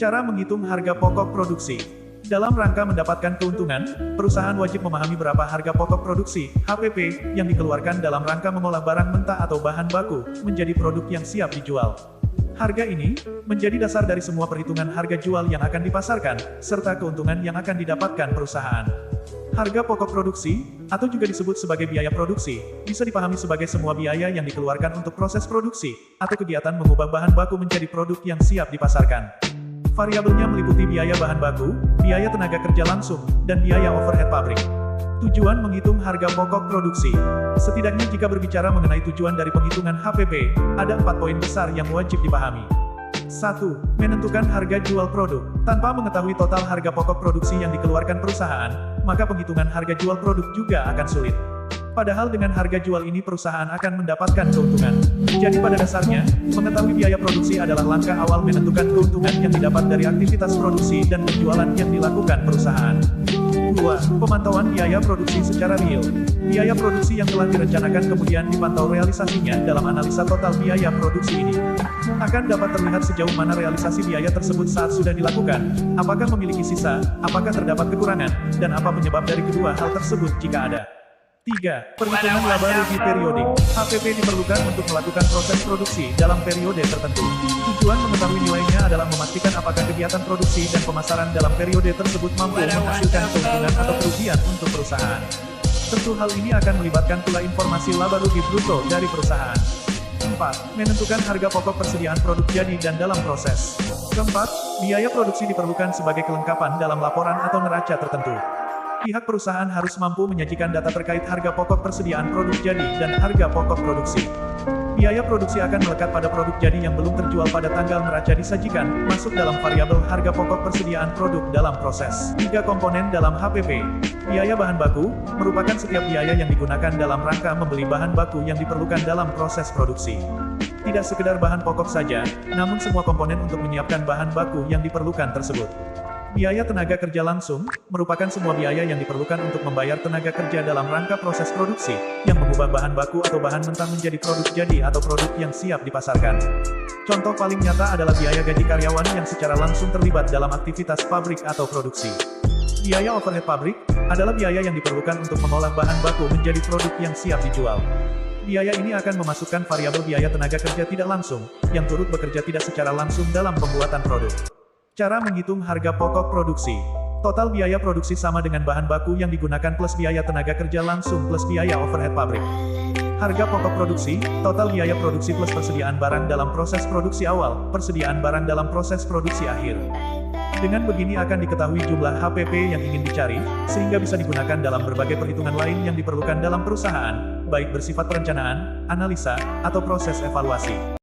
Cara menghitung harga pokok produksi. Dalam rangka mendapatkan keuntungan, perusahaan wajib memahami berapa harga pokok produksi (HPP) yang dikeluarkan dalam rangka mengolah barang mentah atau bahan baku menjadi produk yang siap dijual. Harga ini menjadi dasar dari semua perhitungan harga jual yang akan dipasarkan, serta keuntungan yang akan didapatkan perusahaan. Harga pokok produksi, atau juga disebut sebagai biaya produksi, bisa dipahami sebagai semua biaya yang dikeluarkan untuk proses produksi, atau kegiatan mengubah bahan baku menjadi produk yang siap dipasarkan. Variabelnya meliputi biaya bahan baku, biaya tenaga kerja langsung, dan biaya overhead pabrik. Tujuan menghitung harga pokok produksi. Setidaknya jika berbicara mengenai tujuan dari penghitungan HPP, ada 4 poin besar yang wajib dipahami. 1. Menentukan harga jual produk. Tanpa mengetahui total harga pokok produksi yang dikeluarkan perusahaan, maka penghitungan harga jual produk juga akan sulit. Padahal dengan harga jual ini perusahaan akan mendapatkan keuntungan. Jadi pada dasarnya, mengetahui biaya produksi adalah langkah awal menentukan keuntungan yang didapat dari aktivitas produksi dan penjualan yang dilakukan perusahaan. 2. Pemantauan biaya produksi secara real. Biaya produksi yang telah direncanakan kemudian dipantau realisasinya dalam analisa total biaya produksi ini. Akan dapat terlihat sejauh mana realisasi biaya tersebut saat sudah dilakukan, apakah memiliki sisa, apakah terdapat kekurangan, dan apa penyebab dari kedua hal tersebut jika ada. 3. Perhitungan laba rugi periodik. HPP diperlukan untuk melakukan proses produksi dalam periode tertentu. Tujuan mengetahui nilainya adalah memastikan apakah kegiatan produksi dan pemasaran dalam periode tersebut mampu menghasilkan keuntungan atau kerugian untuk perusahaan. Tentu hal ini akan melibatkan pula informasi laba rugi bruto dari perusahaan. 4. Menentukan harga pokok persediaan produk jadi dan dalam proses. Keempat, biaya produksi diperlukan sebagai kelengkapan dalam laporan atau neraca tertentu. Pihak perusahaan harus mampu menyajikan data terkait harga pokok persediaan produk jadi dan harga pokok produksi. Biaya produksi akan melekat pada produk jadi yang belum terjual pada tanggal neraca disajikan, masuk dalam variabel harga pokok persediaan produk dalam proses. 3 komponen dalam HPP. Biaya bahan baku, merupakan setiap biaya yang digunakan dalam rangka membeli bahan baku yang diperlukan dalam proses produksi. Tidak sekedar bahan pokok saja, namun semua komponen untuk menyiapkan bahan baku yang diperlukan tersebut. Biaya tenaga kerja langsung, merupakan semua biaya yang diperlukan untuk membayar tenaga kerja dalam rangka proses produksi, yang mengubah bahan baku atau bahan mentah menjadi produk jadi atau produk yang siap dipasarkan. Contoh paling nyata adalah biaya gaji karyawan yang secara langsung terlibat dalam aktivitas pabrik atau produksi. Biaya overhead pabrik, adalah biaya yang diperlukan untuk mengolah bahan baku menjadi produk yang siap dijual. Biaya ini akan memasukkan variabel biaya tenaga kerja tidak langsung, yang turut bekerja tidak secara langsung dalam pembuatan produk. Cara menghitung harga pokok produksi. Total biaya produksi sama dengan bahan baku yang digunakan plus biaya tenaga kerja langsung plus biaya overhead pabrik. Harga pokok produksi, total biaya produksi plus persediaan barang dalam proses produksi awal, persediaan barang dalam proses produksi akhir. Dengan begini akan diketahui jumlah HPP yang ingin dicari, sehingga bisa digunakan dalam berbagai perhitungan lain yang diperlukan dalam perusahaan, baik bersifat perencanaan, analisa, atau proses evaluasi.